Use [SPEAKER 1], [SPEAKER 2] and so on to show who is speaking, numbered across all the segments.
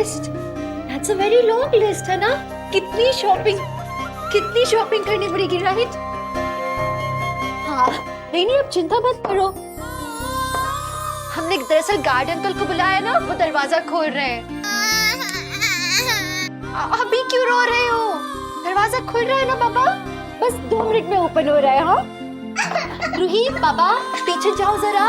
[SPEAKER 1] List, that's a very long list है ना? कितनी शॉपिंग करनी पड़ेगी, राइट? हाँ, नहीं अब चिंता मत करो। हमने दरअसल गार्ड अंकल को बुलाया ना, वो दरवाजा खोल रहे हैं। अभी क्यों रो रहे हो? दरवाजा खुल रहा है ना पापा, बस 2 मिनट में ओपन हो रहा है। हाँ रूही, पापा पीछे जाओ जरा।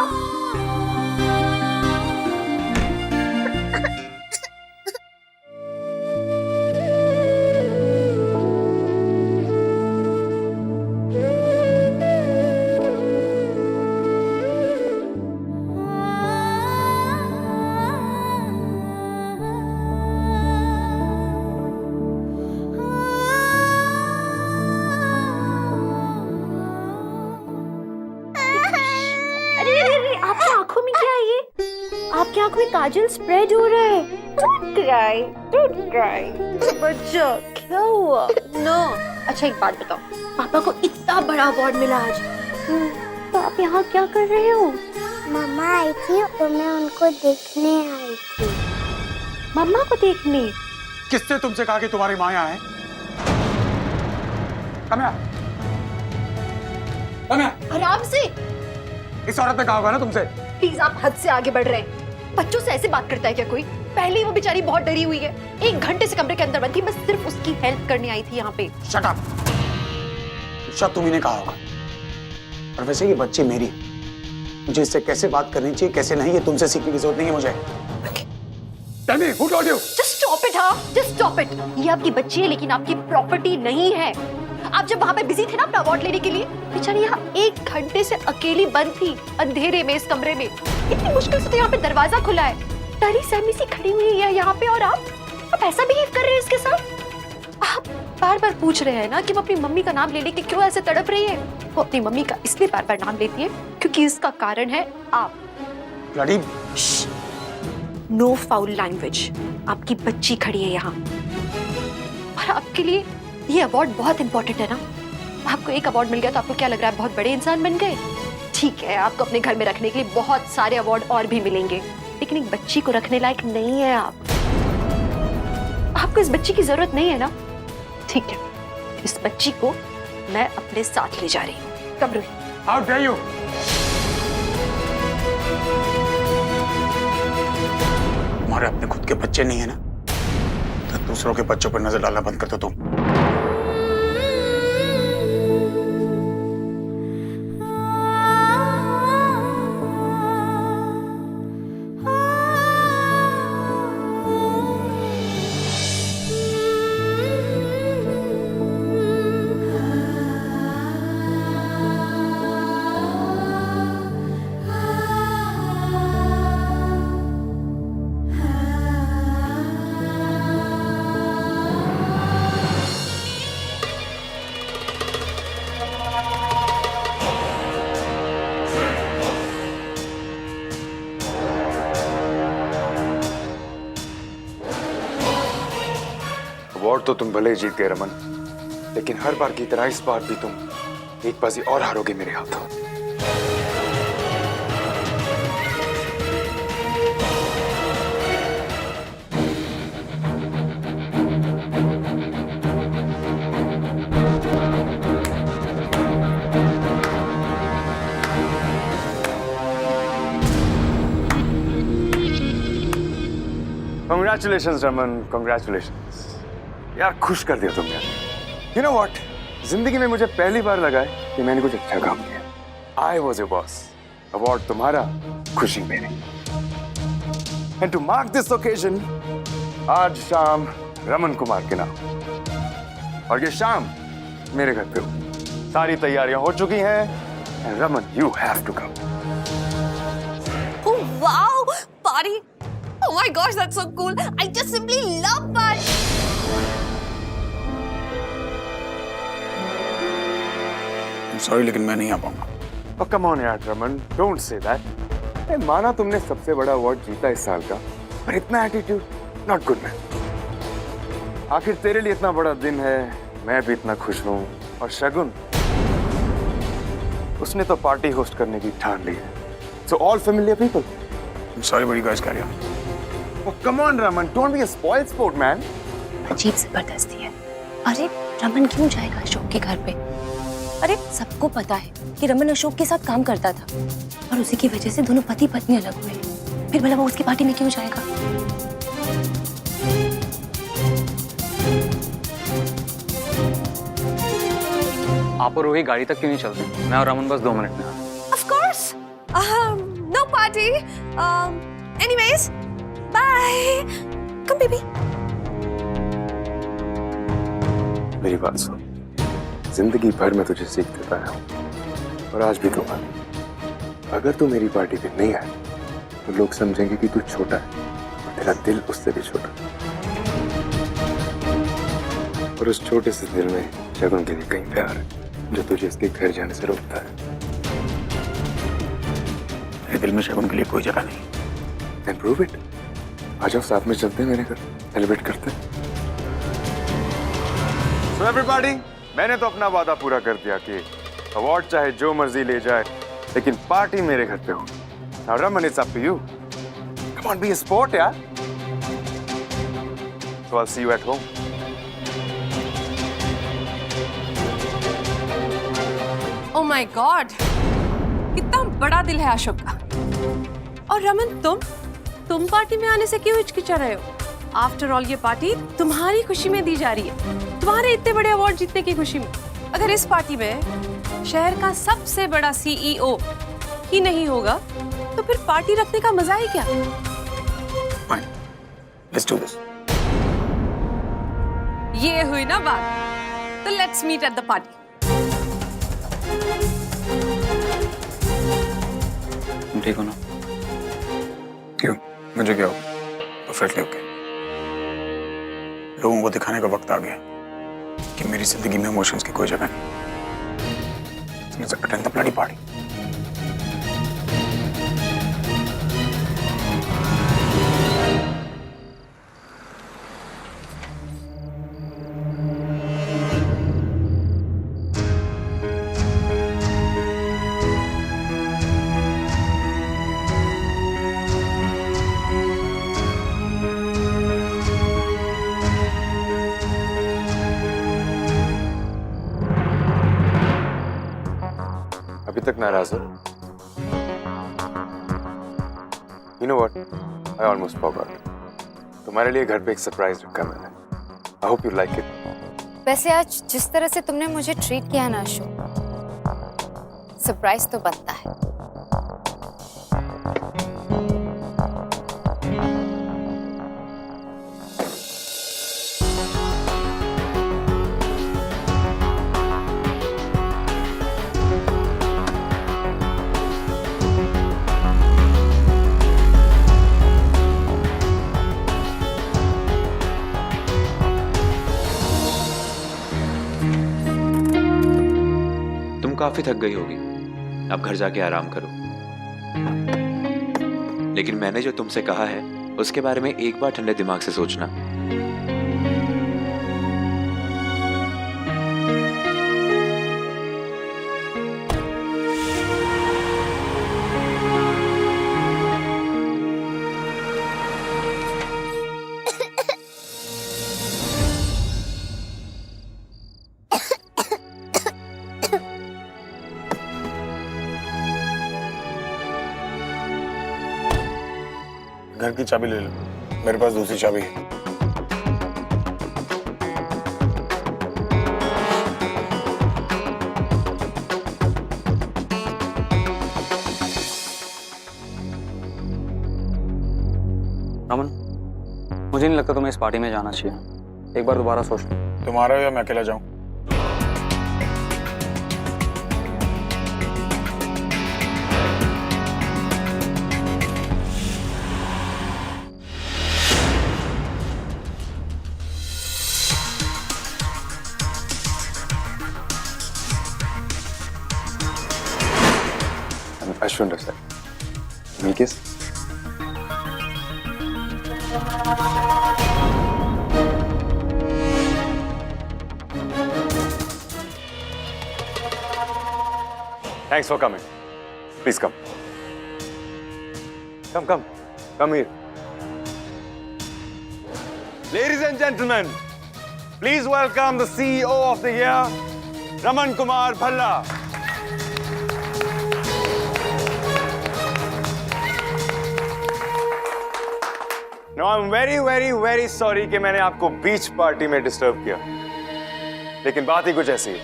[SPEAKER 1] आपकी आंखों में क्या है ये? आपकी आंखों में काजल स्प्रेड हो रहा है। Don't cry. बच्चा क्या हुआ? नो। अच्छा एक बात बताओ, पापा को इतना बड़ा अवार्ड मिला आज, तो आप यहाँ क्या कर रहे हो?
[SPEAKER 2] मम्मा आई थी तो मैं उनको देखने आई थी।
[SPEAKER 1] मम्मा को देखने?
[SPEAKER 3] किसने तुमसे कहा कि तुम्हारी माँ यहाँ है?
[SPEAKER 1] आराम से।
[SPEAKER 3] इस औरत ने कहा होगा ना तुमसे।
[SPEAKER 1] प्लीज आप हद से आगे बढ़ रहे हैं। बच्चों से ऐसे बात करता है क्या कोई? पहले ही वो बेचारी बहुत डरी हुई है, 1 घंटे से कमरे के अंदर बंद थी, मैं सिर्फ उसकी हेल्प करने आई थी यहाँ पे।
[SPEAKER 3] Shut up. शायद तुम्ही ने कहा होगा। और वैसे ये बच्ची मेरी, मुझे इससे कैसे बात करनी चाहिए कैसे नहीं, ये तुमसे सीखने की जरूरत नहीं है मुझे। Tell me, who told you?
[SPEAKER 1] Just stop it, हाँ? Just stop it. ये आपकी बच्ची है लेकिन आपकी प्रॉपर्टी नहीं है। आप जब वहाँ पे बिजी थे ना अपना अवार्ड लेने के लिए, बेचारी यहाँ 1 घंटे से अकेली बंद थी अंधेरे में इस कमरे में। इतनी मुश्किल से तो यहाँ पे दरवाजा खुला है, डरी सहमी सी खड़ी हुई है यहाँ पे, और आप ऐसा बिहेव कर रहे हैं इसके साथ। आप बार बार पूछ रहे हैं ना कि वो अपनी मम्मी का नाम ले लेके क्यों ऐसे तड़प रही है। वो अपनी मम्मी का इसलिए बार बार नाम लेती है क्योंकि इसका कारण है आप।
[SPEAKER 3] Bloody...
[SPEAKER 1] no foul language. आपकी बच्ची खड़ी है यहाँ, और आपके लिए ये अवार्ड बहुत इंपॉर्टेंट है ना। आपको एक अवार्ड मिल गया तो आपको क्या लग रहा है बहुत बड़े इंसान बन गए? ठीक है, आपको अपने घर में रखने के लिए बहुत सारे अवार्ड और भी मिलेंगे, लेकिन एक बच्ची को रखने लायक नहीं है आप। आपको इस बच्ची की जरूरत नहीं है ना? ठीक है, इस बच्ची को मैं अपने साथ ले जा रही हूँ। कब रूही?
[SPEAKER 3] How dare you? तुम्हारे अपने खुद के बच्चे नहीं है ना, तो दूसरों के बच्चों पर नजर डालना बंद कर दो तुम।
[SPEAKER 4] अवार्ड तो तुम भले ही जीत गए रमन, लेकिन हर बार की तरह इस बार भी तुम एक बाजी और हारोगे मेरे हाथों। Congratulations Raman, congratulations। यार खुश कर दिया तुम यार। You know what? जिंदगी में मुझे पहली बार लगा है कि मैंने कुछ अच्छा काम किया। I was your boss। Award तुम्हारा, खुशी मेरी। And to mark this occasion, आज शाम रमन कुमार के नाम, और ये शाम मेरे घर पे हो। सारी तैयारियां हो चुकी हैं। And Raman, you have to come।
[SPEAKER 5] Oh wow, party! Oh my gosh, that's so cool! I just simply love party.
[SPEAKER 3] Sorry लेकिन मैं नहीं आ पाऊंगा।
[SPEAKER 4] Oh come on यार रमन, don't say that। माना तुमने सबसे बड़ा अवार्ड जीता इस साल का, पर इतना एटीट्यूड, नॉट गुड मैन। आखिर तेरे लिए इतना बड़ा दिन है, मैं भी इतना खुश हूँ, और शगुन उसने तो पार्टी होस्ट करने की ठान ली है। So all familiar people।
[SPEAKER 3] Sorry बड़ी guys, carry on.
[SPEAKER 4] Oh, come on, Raman. Don't be a spoiled sport, man.
[SPEAKER 5] अजीब जबरदस्ती है। अरे रमन क्यों जाएगा अशोक के घर पे? अरे सबको पता है कि रमन अशोक के साथ काम करता था और उसी की वजह से दोनों पति पत्नी अलग हुए। फिर भला वो उसकी पार्टी में क्यों जाएगा?
[SPEAKER 6] आप और रोही गाड़ी तक क्यों नहीं चलते? मैं और रमन बस 2 मिनट में आते हैं।
[SPEAKER 5] Of course. No party. Anyways, bye. Come, baby.
[SPEAKER 4] मेरी बात सुन। जिंदगी भर मैं तुझे सीख देता आया हूँ और आज भी दूंगा। अगर तू मेरी पार्टी पे नहीं आए तो लोग समझेंगे कि तू छोटा है और तेरा दिल उससे भी छोटा। और उस छोटे से दिल में शगुन के लिए कहीं प्यार है जो तुझे इसके घर जाने से रोकता है।
[SPEAKER 3] मेरे दिल में शगुन के लिए कोई जगह नहीं।
[SPEAKER 4] Then prove it. आ जाओ साथ में चलते हैं मेरे घर, सेलिब्रेट करते हैं। So everybody, मैंने तो अपना वादा पूरा कर दिया कि अवार्ड चाहे जो मर्जी ले जाए, लेकिन पार्टी मेरे घर पे हो। Now Raman, it's up to you. Come on, be a sport, यार। So I'll see you at home.
[SPEAKER 5] Oh my God. कितना बड़ा दिल है अशोक का। और रमन तुम पार्टी में आने से क्यों हिचकिचा रहे हो? आफ्टर ऑल ये पार्टी तुम्हारी खुशी में दी जा रही है, तुम्हारे इतने बड़े अवार्ड जीतने की खुशी में। अगर इस पार्टी में शहर का सबसे बड़ा CEO ही नहीं होगा तो फिर पार्टी रखने का मजा ही क्या?
[SPEAKER 3] Fine. Let's do this.
[SPEAKER 5] ये हुई ना बात, तो let's meet at the party.
[SPEAKER 6] तुम ठीक हो ना?
[SPEAKER 3] क्यों? मुझे क्या हो? Perfectly okay. लोगों को दिखाने का वक्त आ गया कि मेरी जिंदगी में इमोशंस की कोई जगह नहीं। Let's attend the bloody party.
[SPEAKER 4] अभी तक नाराज हो? You know what? I almost forgot. तुम्हारे लिए घर पे एक सरप्राइज रखा मैंने। I hope you like it.
[SPEAKER 7] वैसे आज जिस तरह से तुमने मुझे ट्रीट किया ना अशोक, सरप्राइज तो बनता है।
[SPEAKER 8] काफी थक गई होगी, अब घर जाके आराम करो। लेकिन मैंने जो तुमसे कहा है उसके बारे में एक बार ठंडे दिमाग से सोचना।
[SPEAKER 3] घर की चाबी ले लो, मेरे पास दूसरी चाबी है।
[SPEAKER 6] रमन, मुझे नहीं लगता तुम्हें इस पार्टी में जाना चाहिए। एक बार दोबारा सोच लो।
[SPEAKER 3] तुम्हारा या मैं अकेला जाऊं?
[SPEAKER 4] Ashwin Rasai. Milkis. Thanks for coming. Please come. Come here. Ladies and gentlemen, please welcome the CEO of the year, Raman Kumar Bhalla. Now I'm very sorry कि मैंने आपको बीच पार्टी में डिस्टर्ब किया, लेकिन बात ही कुछ ऐसी है,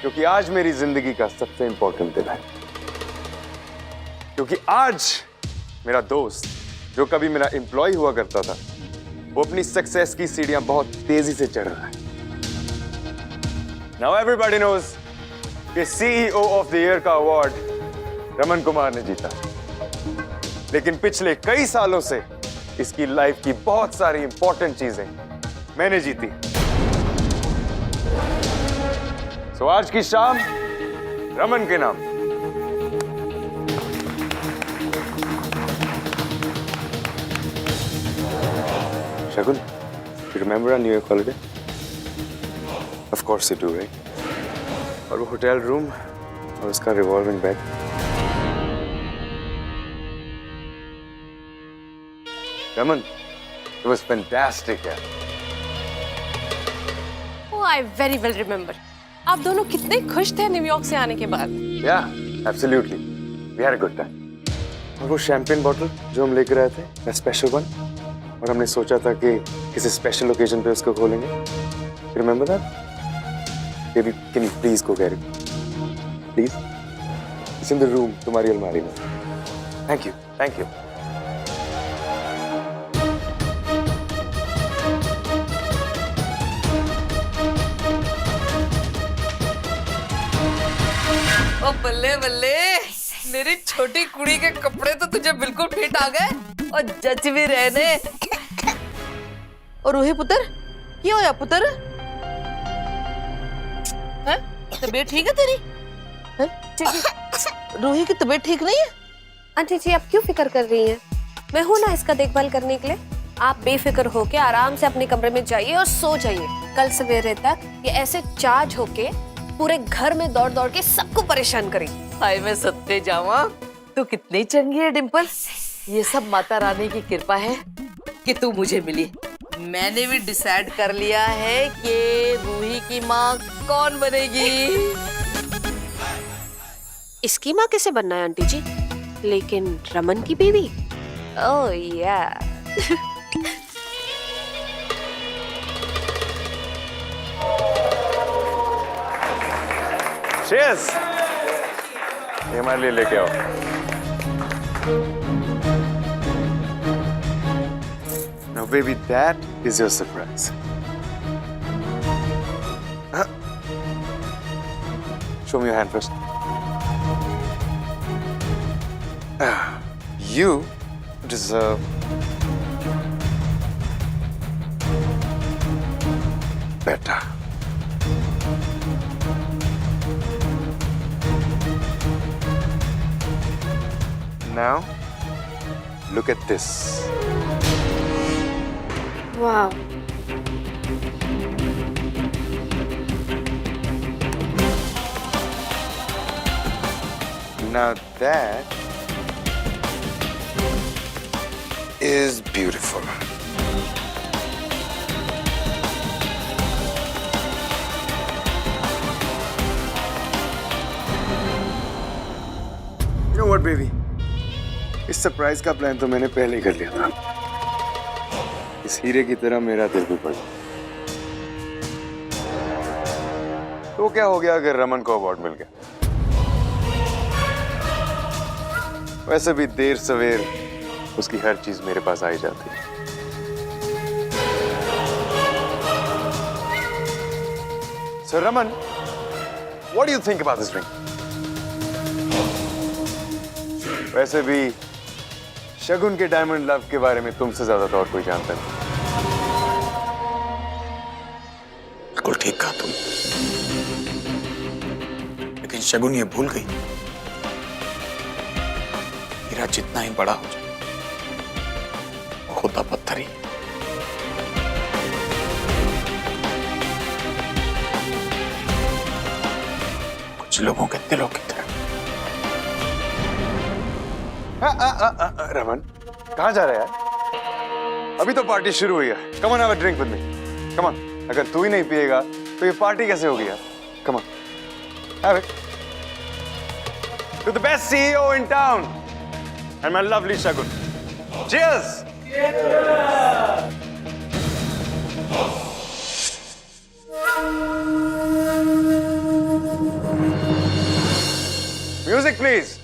[SPEAKER 4] क्योंकि आज मेरी जिंदगी का सबसे इंपॉर्टेंट दिन है, क्योंकि आज मेरा दोस्त जो कभी मेरा एम्प्लॉय हुआ करता था, वो अपनी सक्सेस की सीढ़ियां बहुत तेजी से चढ़ रहा है। Now everybody knows कि CEO of the Year का अवार्ड रमन कुमार ने जीता, लेकिन पिछले कई सालों से इसकी लाइफ की बहुत सारी इंपॉर्टेंट चीजें मैंने जीती। So आज की शाम रमन के नाम। Shagun, you remember our New Year holiday? Of course you do, right? और वो होटल रूम और उसका revolving bed. Raman, it was fantastic, यार।
[SPEAKER 5] Oh, I very well remember. आप दोनों कितने खुश थे न्यूयॉर्क से आने के बाद।
[SPEAKER 4] Yeah, absolutely. We had a good time. और वो शैंपेन बॉटल जो हम लेकर आए थे, that special one, और हमने सोचा था कि किसी स्पेशल ओकेजन पे उसको खोलेंगे। You remember that? Baby, can you please go get it? Please? It's in the room, तुम्हारी अलमारी में। Thank you, thank you.
[SPEAKER 9] ओ बल्ले बल्ले, मेरी छोटी कुड़ी के कपड़े तो तुझे बिल्कुल फिट आ गए और जच भी रहने। और रूही पुत्र, क्या होया पुत्र? हैं? तबीयत ठीक है तेरी? हैं? रूही की तबीयत ठीक नहीं है?
[SPEAKER 5] आंटी जी आप क्यों फिक्र कर रही हैं? मैं हूं ना इसका देखभाल करने के लिए। आप बेफिक्र होके आराम से अपने कमरे में जाइए और सो जाइए। कल सवेरे तक ये ऐसे चार्ज होके पूरे घर में दौड़ दौड़ के सबको परेशान करेगी।
[SPEAKER 9] हाय मैं सत्ते जावा, तू कितनी चंगी है डिम्पल। ये सब माता रानी की कृपा है कि तू मुझे मिली। मैंने भी डिसाइड कर लिया है कि रूही की माँ कौन बनेगी।
[SPEAKER 1] इसकी माँ कैसे बनना है आंटी जी? लेकिन रमन की बीवी? ओह या।
[SPEAKER 4] Cheers! ये हमारे लिए लेके आओ। Now baby, that is your surprise. Huh? Show me your hand first. You deserve better. Now, look at this.
[SPEAKER 1] वाह।
[SPEAKER 4] Now that is beautiful. You know what, baby? इस सरप्राइज का प्लान तो मैंने पहले ही कर लिया था। इस हीरे की तरह मेरा दिल भी पड़ा। तो क्या हो गया अगर रमन को अवार्ड मिल गया? वैसे भी देर सवेर उसकी हर चीज मेरे पास आ ही जाती है। So Raman, what do you think about this ring? वैसे भी शगुन के डायमंड लव के बारे में तुमसे ज्यादा तो और कोई जानता नहीं।
[SPEAKER 3] बिल्कुल ठीक कहा तुम, लेकिन शगुन ये भूल गई, हीरा जितना ही बड़ा हो जाए वो होता पत्थर ही। कुछ लोगों के दिलों की तरह।
[SPEAKER 4] रमन, कहाँ जा रहा है यार? अभी तो पार्टी शुरू हुई है। कम on have a drink with me. Come on. अगर तू ही नहीं पिएगा तो ये पार्टी कैसे होगी यार? Come on, have it. To the best CEO in town and my lovely Shagun. Cheers. Music please.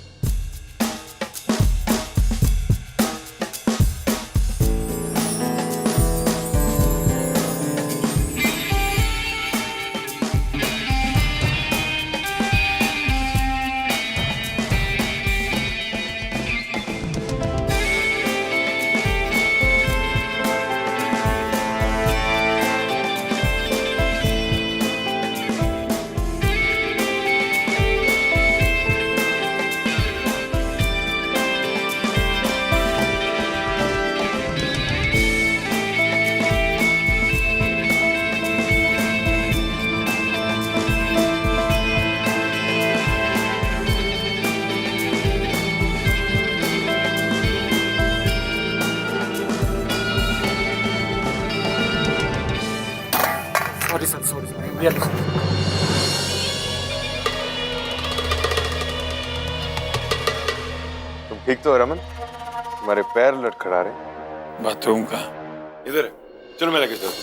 [SPEAKER 3] Sorry sir, sorry sir, really sorry.
[SPEAKER 4] तुम ठीक तो हो रमन? तुम्हारे पैर लटखड़ा रहे।
[SPEAKER 3] बाथरूम का
[SPEAKER 4] इधर है। चलो मैं लेके चलता हूँ।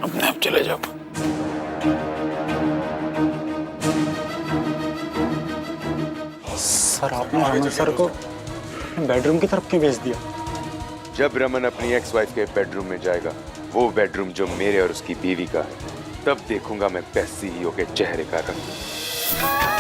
[SPEAKER 3] अपने आप चले जाओ। सर आपने रमन सर को बेडरूम की तरफ क्यों भेज दिया?
[SPEAKER 4] जब रमन अपनी एक्स वाइफ के बेडरूम में जाएगा, वो बेडरूम जो मेरे और उसकी बीवी का है, तब देखूंगा मैं बेस्ट सीईओ के चेहरे का रंग।